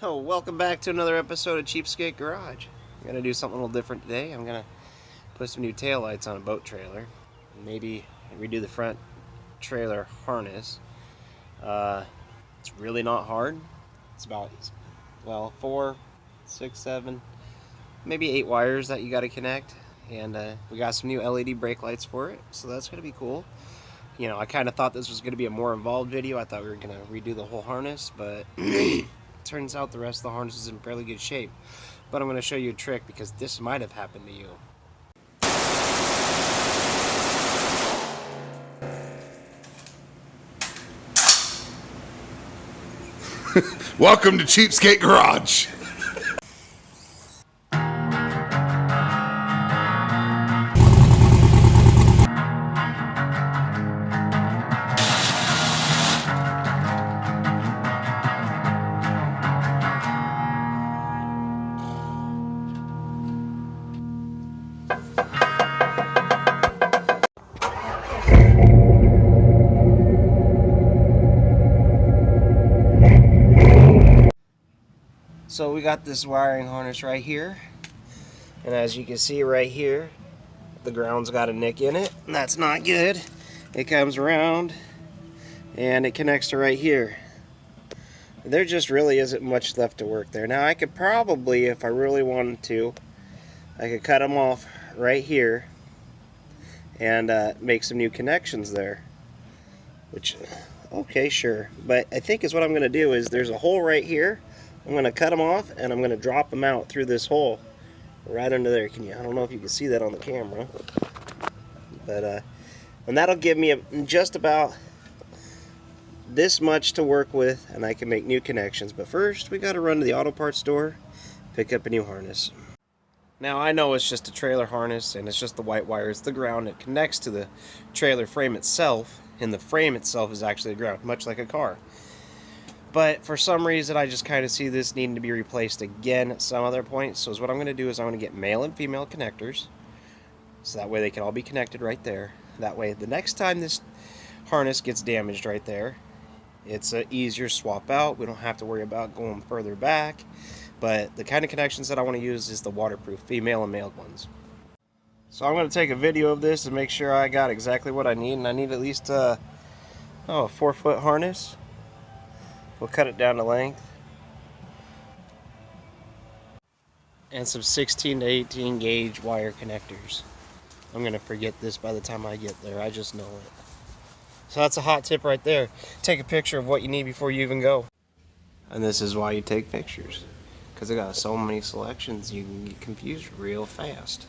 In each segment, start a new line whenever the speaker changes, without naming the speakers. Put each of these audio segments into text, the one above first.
Oh, welcome back to another episode of Cheapskate Garage. I'm going to do something a little different today. I'm going to put some new taillights on a boat trailer. Maybe redo the front trailer harness. It's really not hard. It's about, well, 4, 6, 7, maybe 8 wires that you got to connect. And we got some new LED brake lights for it, so that's going to be cool. You know, I kind of thought this was going to be a more involved video. I thought we were going to redo the whole harness, but turns out the rest of the harness is in fairly good shape. But I'm going to show you a trick because this might have happened to you.
Welcome to Cheapskate Garage.
So we got this wiring harness right here, and as you can see right here, the ground's got a nick in it, and that's not good. It comes around and it connects to right here. There just really isn't much left to work there. Now I could probably, if I really wanted to, I could cut them off right here and make some new connections there, which, okay, sure, but I think is what I'm going to do is there's a hole right here. I'm going to cut them off and I'm going to drop them out through this hole right under there. I don't know if you can see that on the camera, but and that'll give me just about this much to work with, and I can make new connections. But first we got to run to the auto parts store, pick up a new harness. Now I know it's just a trailer harness and it's just the white wire, it's the ground. It connects to the trailer frame itself, and the frame itself is actually the ground, much like a car. But for some reason, I just kind of see this needing to be replaced again at some other point. So what I'm going to do is I'm going to get male and female connectors, so that way they can all be connected right there. That way, the next time this harness gets damaged right there, it's an easier swap out. We don't have to worry about going further back. But the kind of connections that I want to use is the waterproof female and male ones. So I'm going to take a video of this and make sure I got exactly what I need. And I need at least a 4-foot harness. We'll cut it down to length. And some 16 to 18 gauge wire connectors. I'm going to forget this by the time I get there. I just know it. So that's a hot tip right there. Take a picture of what you need before you even go. And this is why you take pictures. Because I got so many selections, you can get confused real fast.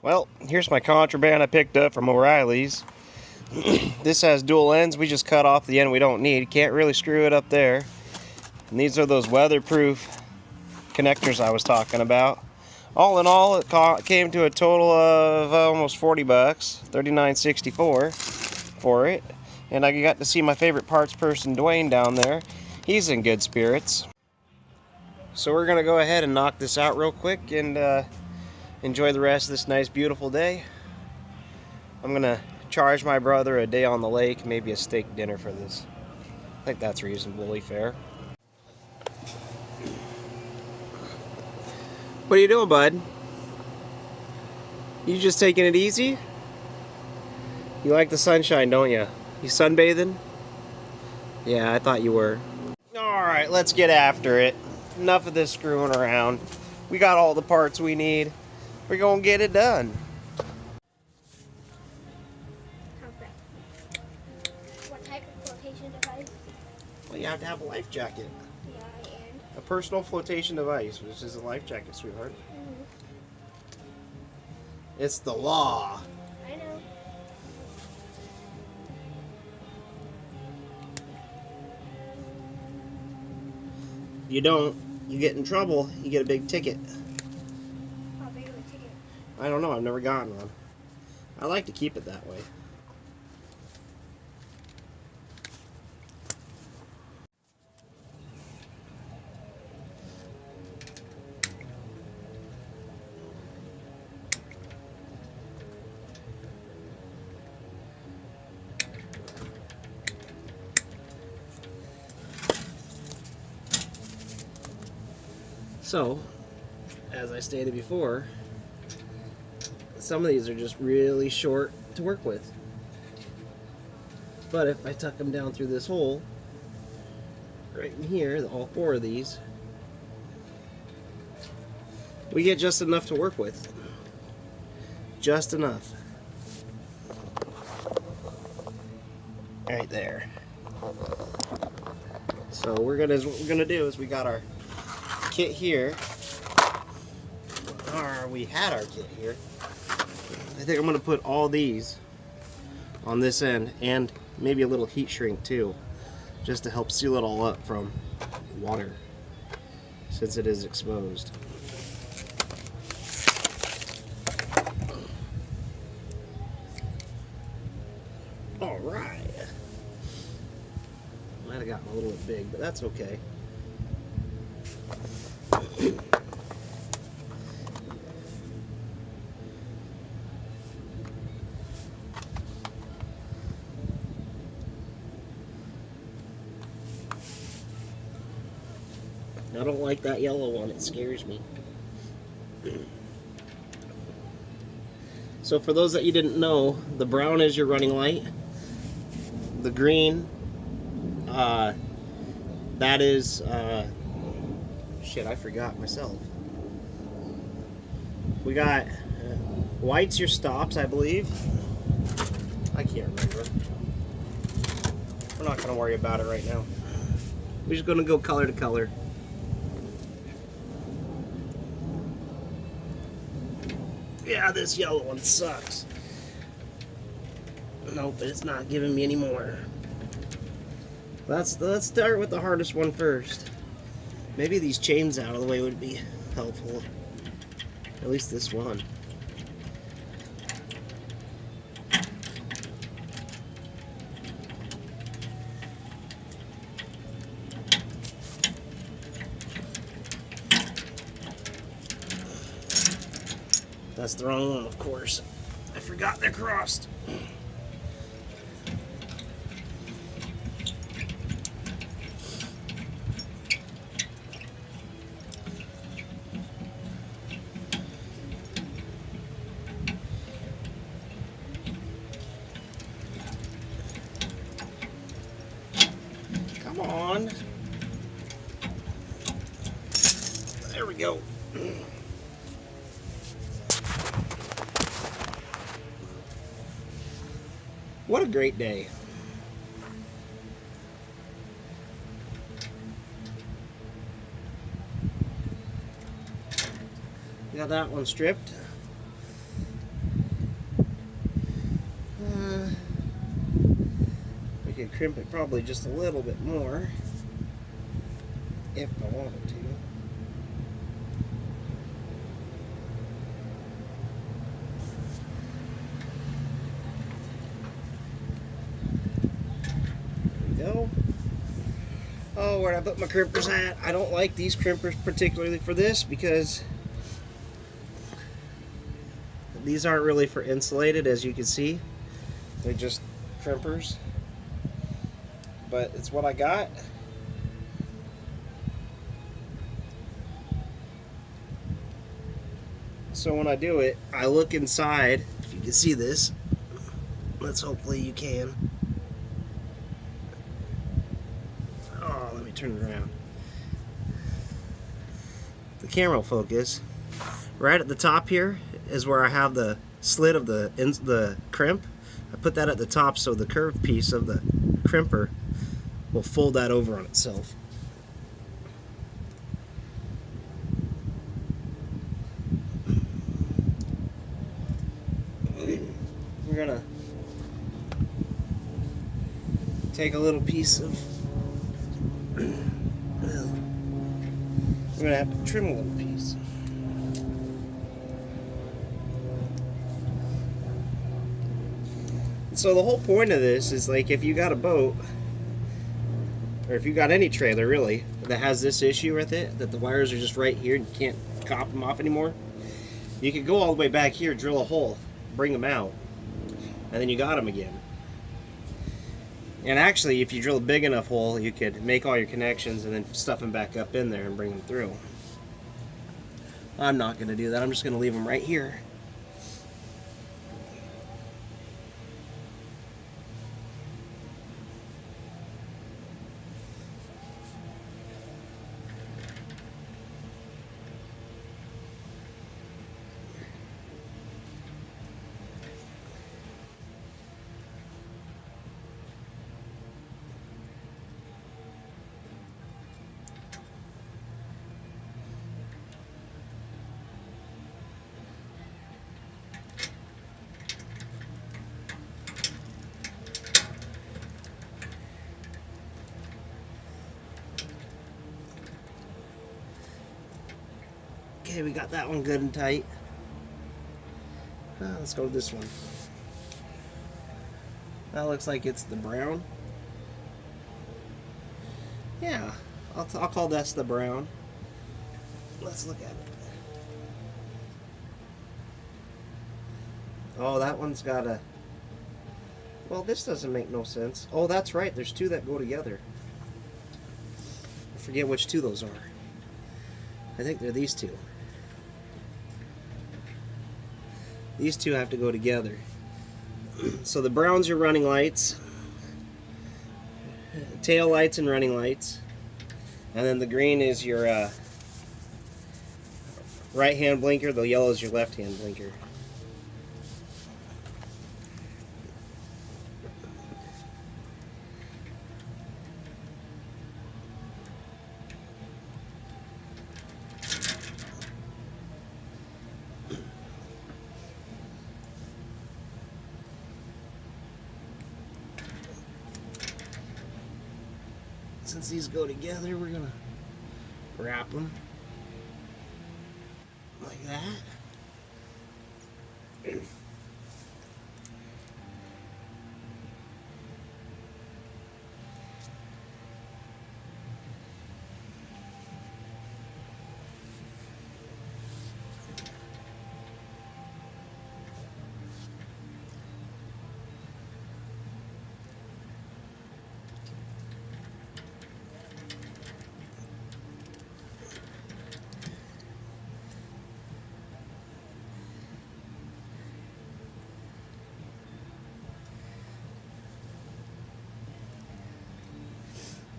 Well, here's my contraband I picked up from O'Reilly's. This has dual ends. We just cut off the end we don't need. Can't really screw it up there. And these are those weatherproof connectors I was talking about. All in all, it came to a total of almost 40 bucks, $39.64 for it. And I got to see my favorite parts person, Dwayne, down there. He's in good spirits. So we're going to go ahead and knock this out real quick and enjoy the rest of this nice, beautiful day. I'm going to charge my brother a day on the lake, maybe a steak dinner for this. I think that's reasonably fair. What are you doing, bud? You just taking it easy? You like the sunshine, don't you? You sunbathing? Yeah, I thought you were. Alright, let's get after it. Enough of this screwing around. We got all the parts we need. We're gonna get it done.
What type of flotation device?
Well, you have to have a life jacket.
Yeah, and?
A personal flotation device, which is a life jacket, sweetheart.
Mm-hmm.
It's the law.
I know.
You don't, you get in trouble, you get a big ticket.
How big of a ticket?
I don't know, I've never gotten one. I like to keep it that way. So, as I stated before, some of these are just really short to work with. But if I tuck them down through this hole, right in here, all 4 of these, we get just enough to work with. Just enough. Right there. So what we're gonna do is we got our kit here. Or we had our kit here. I think I'm gonna put all these on this end and maybe a little heat shrink too, just to help seal it all up from water since it is exposed. All right. Might have gotten a little bit big, but that's okay. I don't like that yellow one, it scares me. So for those that you didn't know, the brown is your running light. The green, that is, shit, I forgot myself. We got, white's your stops, I believe. I can't remember. We're not gonna worry about it right now. We're just gonna go color to color. Yeah, this yellow one sucks. Nope, it's not giving me any more. Let's start with the hardest one first. Maybe these chains out of the way would be helpful. At least this one. That's the wrong one, of course. I forgot they're crossed. Come on. There we go. What a great day. Got that one stripped. We could crimp it probably just a little bit more if I wanted to. Oh, where'd I put my crimpers at? I don't like these crimpers particularly for this because these aren't really for insulated, as you can see. They're just crimpers. But it's what I got. So when I do it, I look inside. If you can see this, hopefully you can. Turn it around. The camera will focus. Right at the top here is where I have the slit of the crimp. I put that at the top so the curved piece of the crimper will fold that over on itself. We're gonna take a little piece of we're going to have to trim a little piece. So the whole point of this is, like, if you got a boat, or if you got any trailer really, that has this issue with it, that the wires are just right here and you can't cop them off anymore, you could go all the way back here, drill a hole, bring them out, and then you got them again. And actually, if you drill a big enough hole, you could make all your connections and then stuff them back up in there and bring them through. I'm not going to do that. I'm just going to leave them right here. Okay, we got that one good and tight. Let's go with this one. That looks like it's the brown. Yeah, I'll call this the brown. Let's look at it. Oh, that one's got a... Well, this doesn't make no sense. Oh, that's right. There's two that go together. I forget which two those are. I think they're these two. These two have to go together. So the brown's your running lights, tail lights and running lights, and then the green is your right hand blinker, the yellow is your left hand blinker. Since these go together, we're gonna wrap them like that.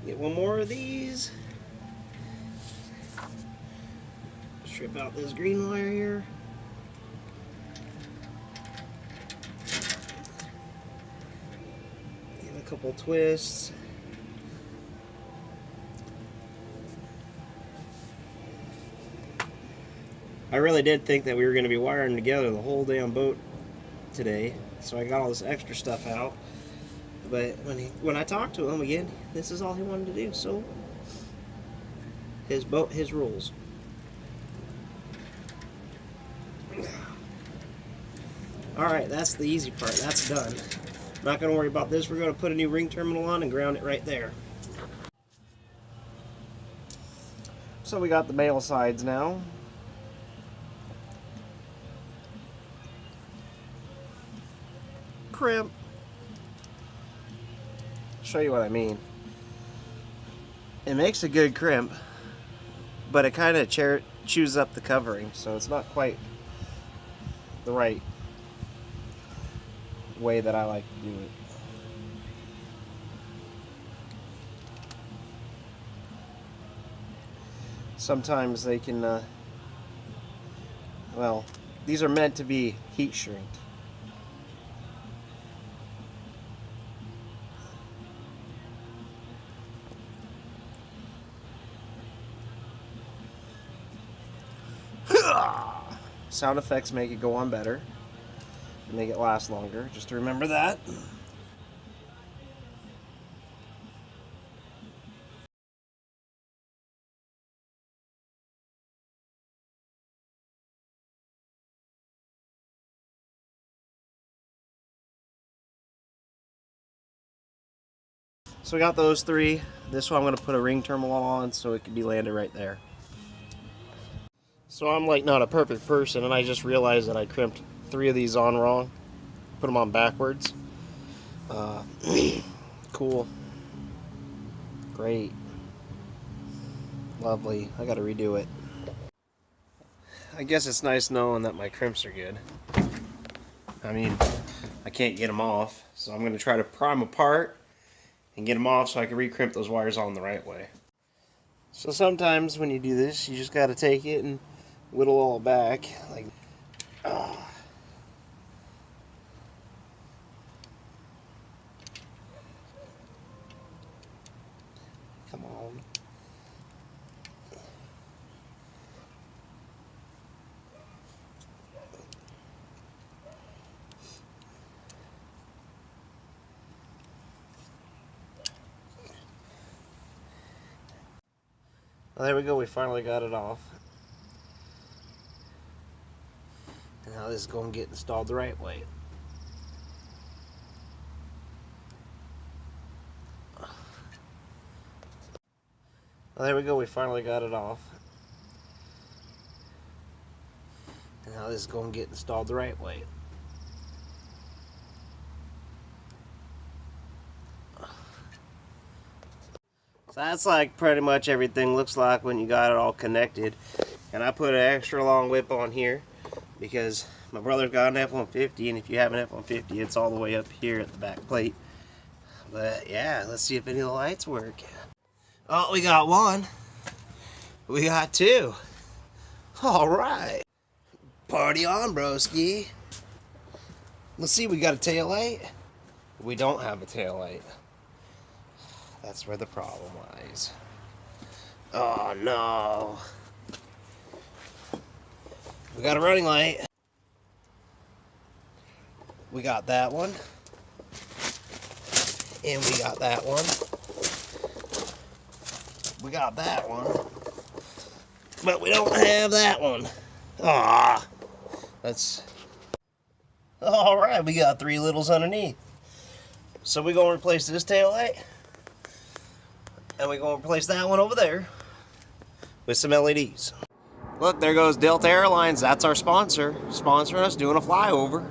Get one more of these. Strip out this green wire here. Give it a couple twists. I really did think that we were going to be wiring together the whole damn boat today, so I got all this extra stuff out. But when I talked to him again, this is all he wanted to do. So his boat, his rules. All right, that's the easy part. That's done. Not going to worry about this. We're going to put a new ring terminal on and ground it right there. So we got the male sides now. Crimp. Show you what I mean. It makes a good crimp, but it kind of chews up the covering, so it's not quite the right way that I like to do it. Sometimes they can, well, these are meant to be heat shrinked. Sound effects make it go on better, make it last longer, just to remember that. So we got those three. This one I'm going to put a ring terminal on so it can be landed right there. So I'm like not a perfect person, and I just realized that I crimped 3 of these on wrong. Put them on backwards. Cool. Great. Lovely. I gotta redo it. I guess it's nice knowing that my crimps are good. I mean, I can't get them off, so I'm going to try to pry them apart and get them off so I can recrimp those wires on the right way. So sometimes when you do this, you just got to take it and whittle all back. Like, come on. Well, there we go, we finally got it off. And now this is going to get installed the right way. Well, there we go, we finally got it off. And now this is going to get installed the right way. So that's like pretty much everything looks like when you got it all connected. And I put an extra long whip on here because my brother's got an F-150, and if you have an F-150, it's all the way up here at the back plate. But yeah, let's see if any of the lights work. Oh, we got one. We got two. All right. Party on, broski. Let's see, we got a tail light. We don't have a tail light. That's where the problem lies. Oh no. We got a running light. We got that one. And we got that one. We got that one. But we don't have that one. Ah. That's... Alright, we got three littles underneath. So we're going to replace this tail light. And we're going to replace that one over there with some LEDs. Look, there goes Delta Airlines. That's our sponsor. Sponsoring us doing a flyover.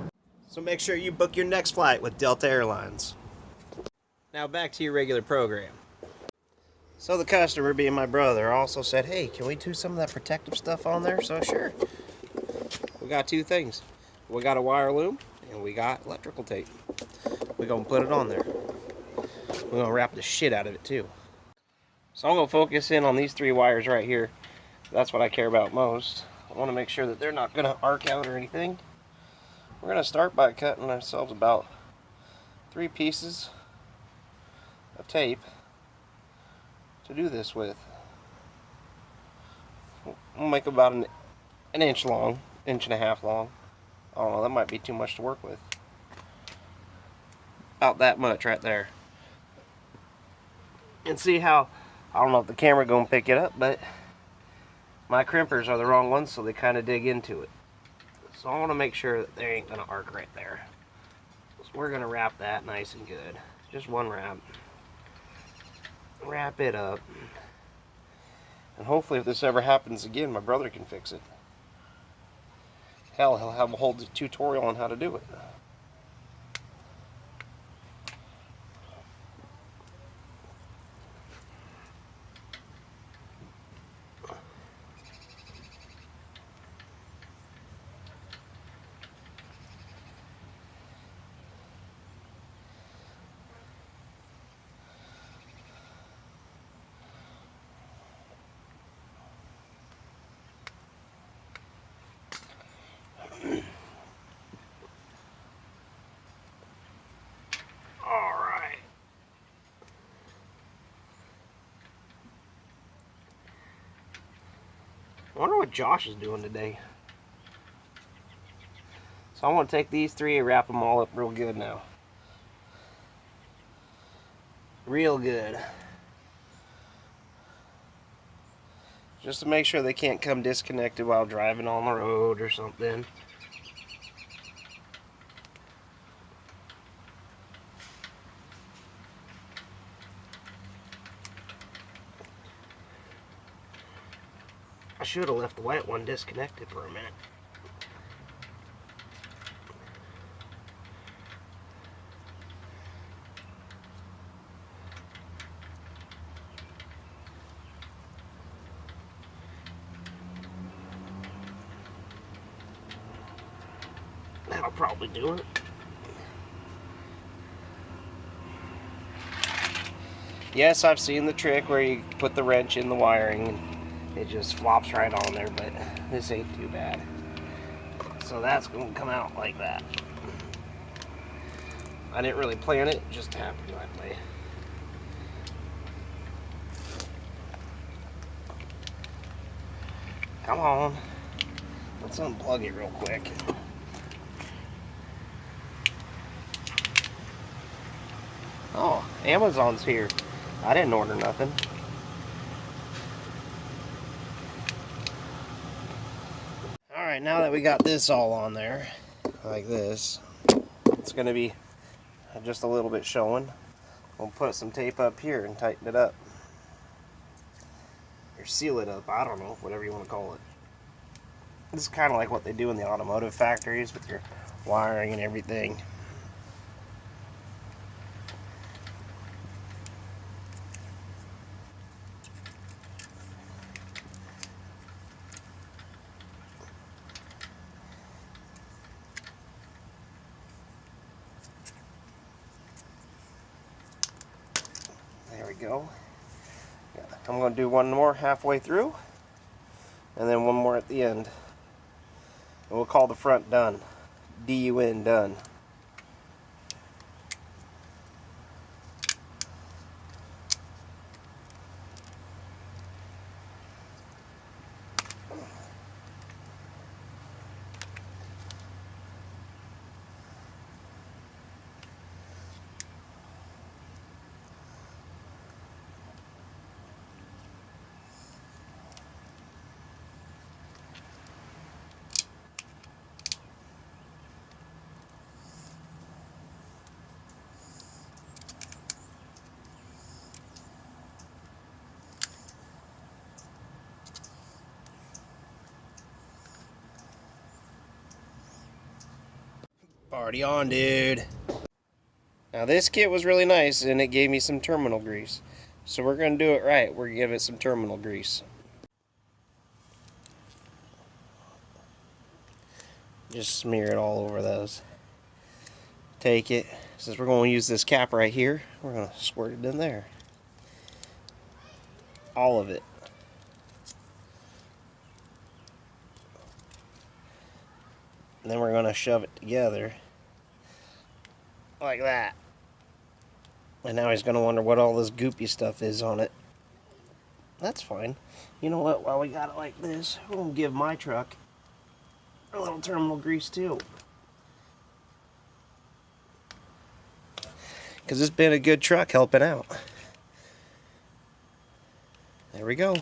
So make sure you book your next flight with Delta Airlines. Now back to your regular program. So the customer, being my brother, also said, hey, can we do some of that protective stuff on there? So sure. We got two things. We got a wire loom and we got electrical tape. We're going to put it on there. We're going to wrap the shit out of it too. So I'm going to focus in on these three wires right here. That's what I care about most. I want to make sure that they're not going to arc out or anything. We're going to start by cutting ourselves about 3 pieces of tape to do this with. We'll make about an inch long, 1.5 long. I don't know, that might be too much to work with. About that much right there. And see how, I don't know if the camera gonna pick it up, but my crimpers are the wrong ones, so they kind of dig into it. So I want to make sure that they ain't gonna arc right there. So we're gonna wrap that nice and good. Just one wrap. Wrap it up. And hopefully if this ever happens again, my brother can fix it. Hell, he'll have a whole tutorial on how to do it. Alright. I wonder what Josh is doing today. So I want to take these 3 and wrap them all up real good now. Real good. Just to make sure they can't come disconnected while driving on the road or something. I should have left the white one disconnected for a minute. That'll probably do it. Yes, I've seen the trick where you put the wrench in the wiring and it just flops right on there, but this ain't too bad. So that's going to come out like that. I didn't really plan it, it just happened that way. Come on. Let's unplug it real quick. Oh, Amazon's here. I didn't order nothing. Alright, now that we got this all on there, like this, it's going to be just a little bit showing. We'll put some tape up here and tighten it up. Or seal it up, I don't know, whatever you want to call it. This is kind of like what they do in the automotive factories with your wiring and everything. There we go. Yeah, I'm going to do one more halfway through, and then one more at the end. And we'll call the front done. D-U-N, done. Party on, dude. Now this kit was really nice and it gave me some terminal grease. So we're going to do it right. We're going to give it some terminal grease. Just smear it all over those. Take it. Since we're going to use this cap right here, we're going to squirt it in there. All of it. And then we're going to shove it together. Like that. And now he's going to wonder what all this goopy stuff is on it. That's fine. You know what? While we got it like this, we're going to give my truck a little terminal grease too. Because it's been a good truck helping out. There we go.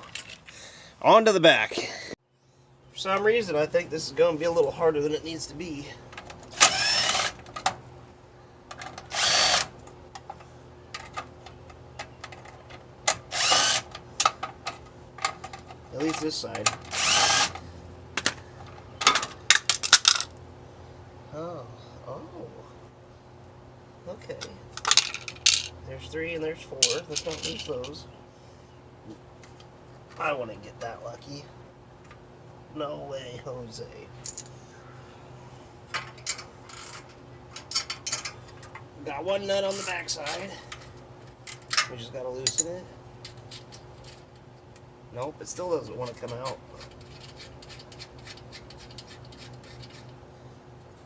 On to the back. For some reason, I think this is going to be a little harder than it needs to be. At least this side. Oh. Okay. There's 3 and there's 4. Let's not lose those. I want to get that lucky. No way, Jose. Got one nut on the back side. We just gotta loosen it. Nope, it still doesn't want to come out.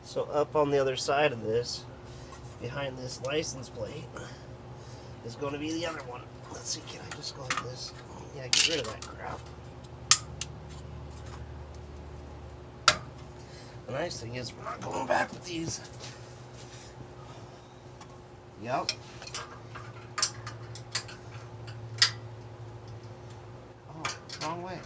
So up on the other side of this, behind this license plate, is going to be the other one. Let's see, can I just go like this? Yeah, get rid of that crap. The nice thing is we're not going back with these. Yep. Oh, wrong way.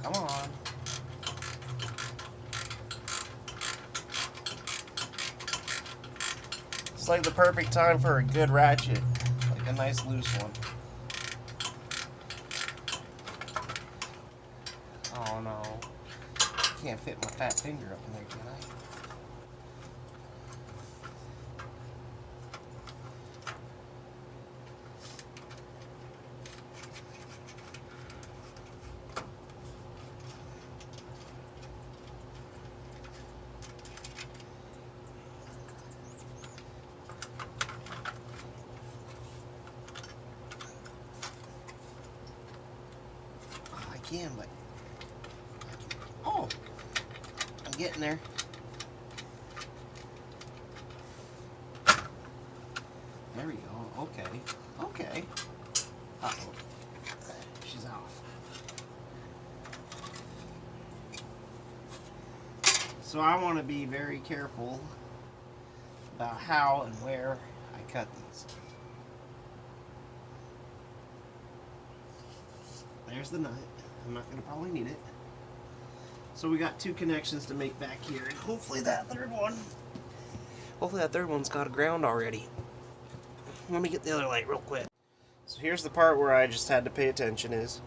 Come on. It's like the perfect time for a good ratchet. Like a nice loose one. Oh no. Can't fit my fat finger up in there, can can, but oh, I'm getting there. There we go. Okay. Okay. Uh-oh. She's off. So I want to be very careful about how and where I cut these. There's the nut. I'm not going to probably need it. So we got 2 connections to make back here, and hopefully that third one's got a ground already. Let me get the other light real quick. So here's the part where I just had to pay attention is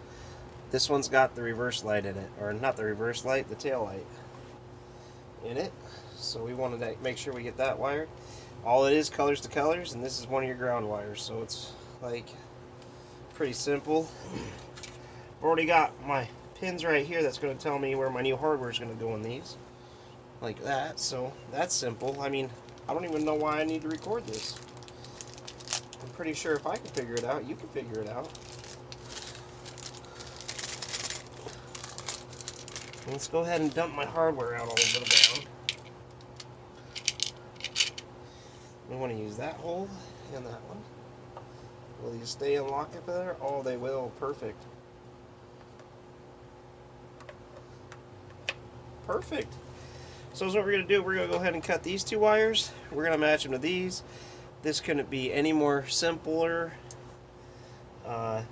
this one's got the reverse light in it, or not the reverse light, the tail light in it. So we wanted to make sure we get that wired. All it is colors to colors, and this is one of your ground wires, so it's like pretty simple. I've already got my pins right here that's going to tell me where my new hardware is going to go in these, like that. So that's simple. I mean, I don't even know why I need to record this. I'm pretty sure if I can figure it out, you can figure it out. Let's go ahead and dump my hardware out all over the ground. We want to use that hole and that one. Will these stay in lock up there? Oh, they will. Perfect. Perfect. So what we're going to do, we're going to go ahead and cut these 2 wires. We're going to match them to these. This couldn't be any more simpler. Well,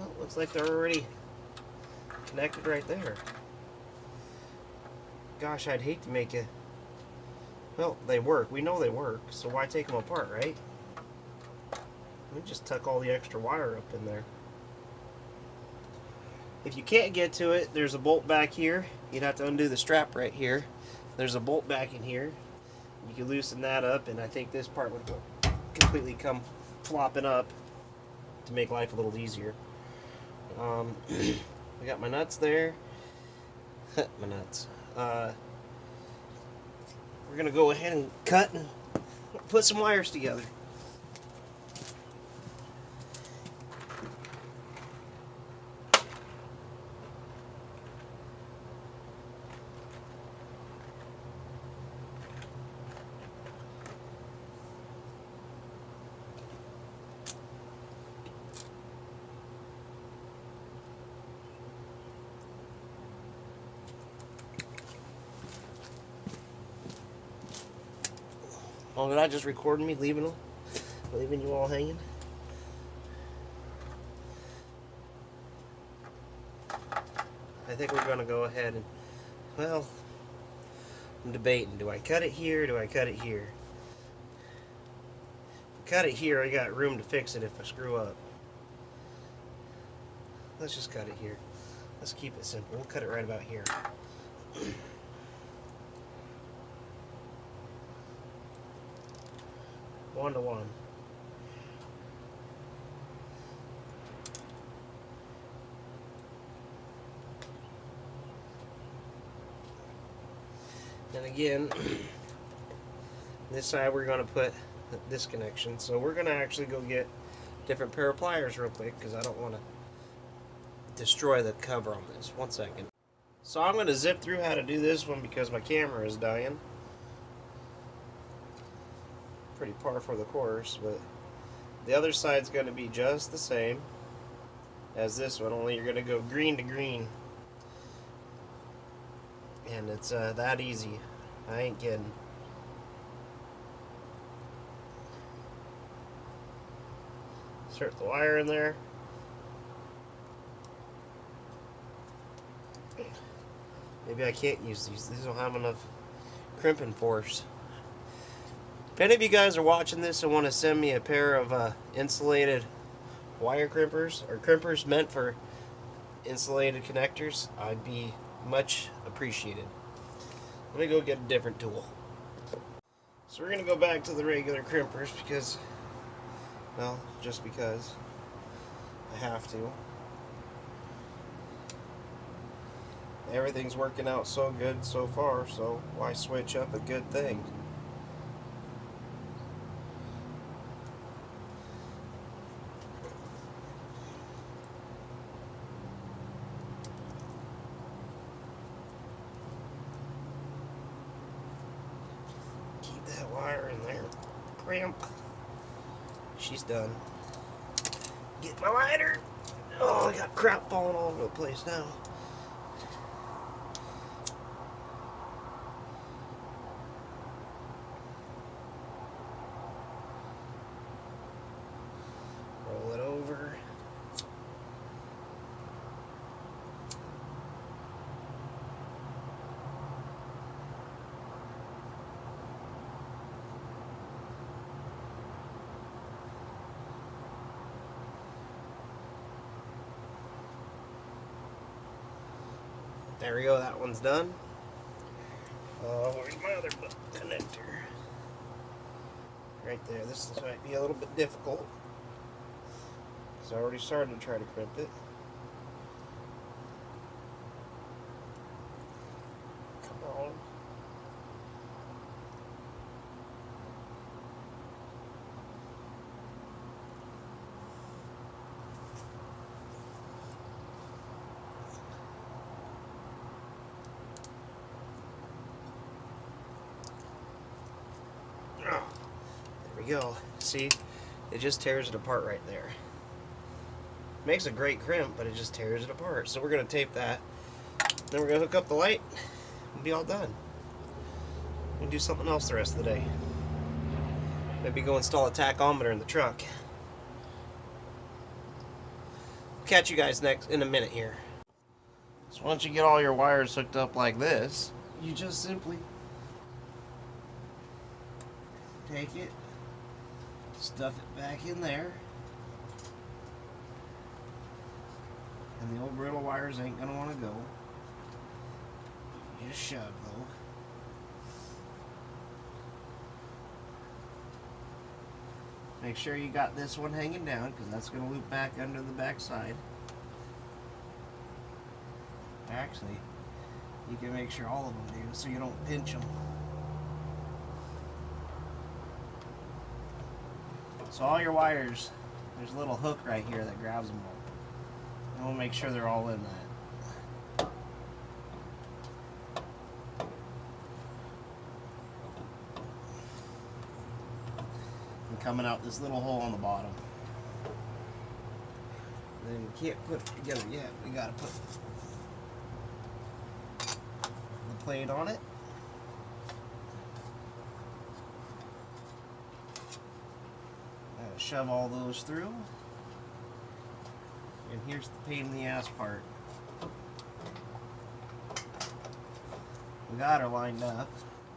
it looks like they're already connected right there. Gosh, I'd hate to make it. Well, they work. We know they work, so why take them apart, right? Let me just tuck all the extra wire up in there. If you can't get to it, there's a bolt back here. You'd have to undo the strap right here. There's a bolt back in here. You can loosen that up, and I think this part would completely come flopping up to make life a little easier. We got my nuts there. My nuts. We're going to go ahead and cut and put some wires together. Oh, did I just record me leaving you all hanging? I think we're going to go ahead and, well, I'm debating. Do I cut it here or do I cut it here? If I cut it here, I got room to fix it if I screw up. Let's just cut it here. Let's keep it simple. We'll cut it right about here. 1 to 1. And again, this side we're going to put this connection. So we're going to actually go get a different pair of pliers real quick because I don't want to destroy the cover on this. 1 second. So I'm going to zip through how to do this one because my camera is dying. Pretty par for the course, but the other side's going to be just the same as this one, only you're going to go green to green, and it's that easy. I ain't kidding. Insert the wire in there. Maybe I can't use these. These don't have enough crimping force. If any of you guys are watching this and want to send me a pair of insulated wire crimpers, or crimpers meant for insulated connectors, I'd be much appreciated. Let me go get a different tool. So we're going to go back to the regular crimpers because, well, just because I have to. Everything's working out so good so far, so why switch up a good thing? crimp. She's done. Get my lighter. Oh, I got crap falling all over the place now. Roll it over. There we go, that one's done. Where's my other connector? Right there. This might be a little bit difficult, because I already started to try to crimp it. Come on. There we go. See, it just tears it apart right there. Makes a great crimp, but it just tears it apart. So we're going to tape that. Then we're going to hook up the light and be all done. And do something else the rest of the day. Maybe go install a tachometer in the truck. Catch you guys in a minute here. So once you get all your wires hooked up like this, you just simply take it, stuff it back in there, and the old brittle wires ain't gonna want to go. You just shove though. Make sure you got this one hanging down, because that's gonna loop back under the back side. Actually, you can make sure all of them do, so you don't pinch them. So all your wires, there's a little hook right here that grabs them all. And we'll make sure they're all in that. And coming out this little hole on the bottom. And then we can't put it together yet. We gotta put the plate on it. Shove all those through, and here's the pain in the ass part. We got her lined up,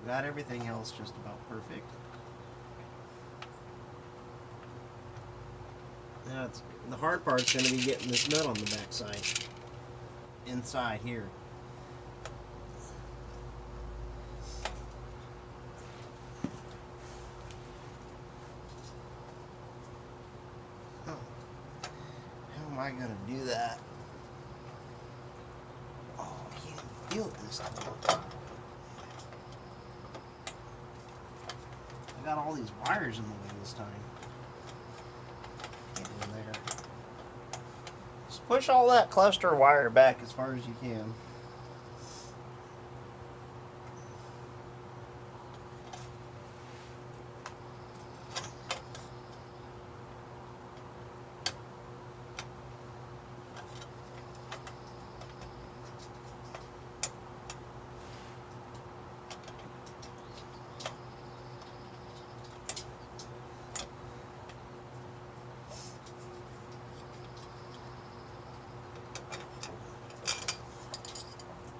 we got everything else just about perfect. Now the hard part's going to be getting this nut on the back side, inside here. How am I gonna do that? Oh, I can't even feel it this time. I got all these wires in the way this time. Get in there. Just push all that cluster wire back as far as you can.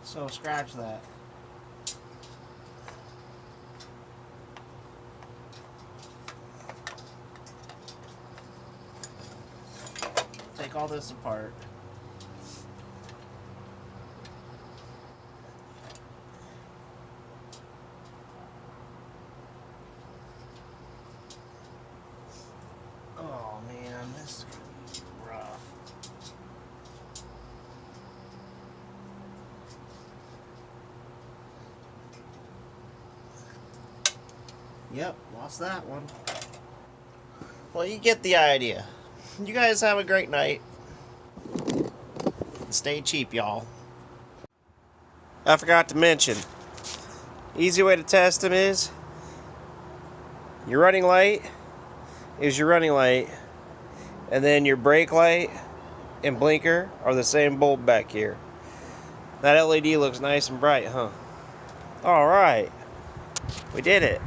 So scratch that. Take all this apart. Oh man, this is gonna be rough. Yep, lost that one. Well, you get the idea. You guys have a great night. Stay cheap, y'all. I forgot to mention, easy way to test them is Your running light is your running light, and then your brake light and blinker are the same bulb back here. That LED looks nice and bright, huh? All right, we did it.